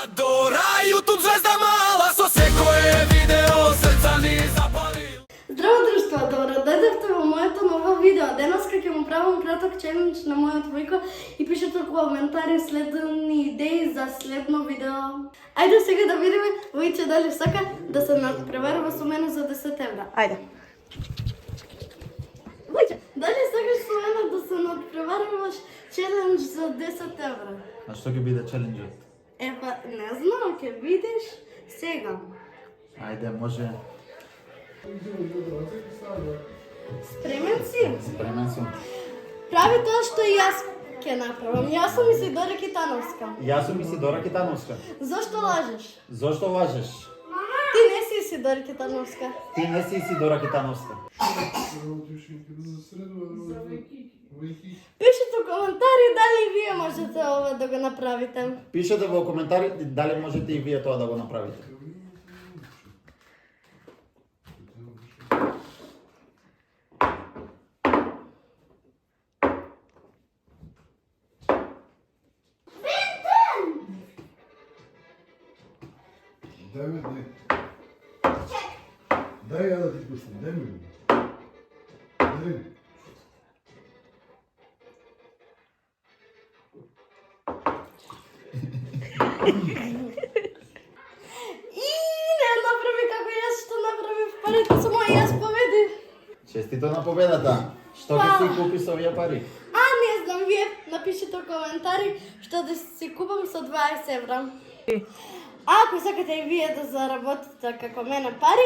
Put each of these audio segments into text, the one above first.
Радора, YouTube звезда мала, со секое видео срца ни запали. Здраво друштво, добро дојдовте во моето ново видео. Денес ќе му правам краток челендж на мојот војко и пишете коментари следни идеи за следно видео. Ајде сега да видиме војче дали сака да се надпреварува со мене за 10 евра. Ајде. Војче, дали сакаш со мене да се надпреваруваш челендж за 10 евра? А што ќе биде челенџот? Епа, не знам, ќе видиш сега. Ајде, може. Спремен си? Спремен сум. Прави тоа што и јас ќе направам. Јас сум Исидора Китановска. Јас сум Исидора Китановска. Зошто лажеш? Зошто лажеш? Ти не си Исидора Китановска. Ти не си Исидора Китановска. Пишете во коментари дали и вие можете ова да го направите. Пишете во коментари дали можете и вие тоа да го направите. Дай ја да ти пуштам, дай ми. Дай. И не направи како јас што направив парите со мој, јас победив. Честито на победата. Што ќе си купи со овие пари? Не знам, вие напишете во коментари што да си купам со 20 евра. Ако сакате и вие да заработите како мене пари,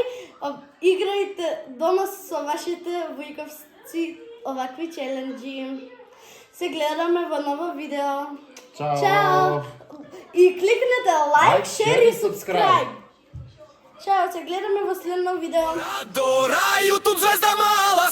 играјте дома со вашите војковци овакви челенџи. Се гледаме во ново видео. Чао! Чао! И кликнете лайк, шер и субскрайб. Чао, се гледаме во следно видео. Радора, YouTube звезда мала,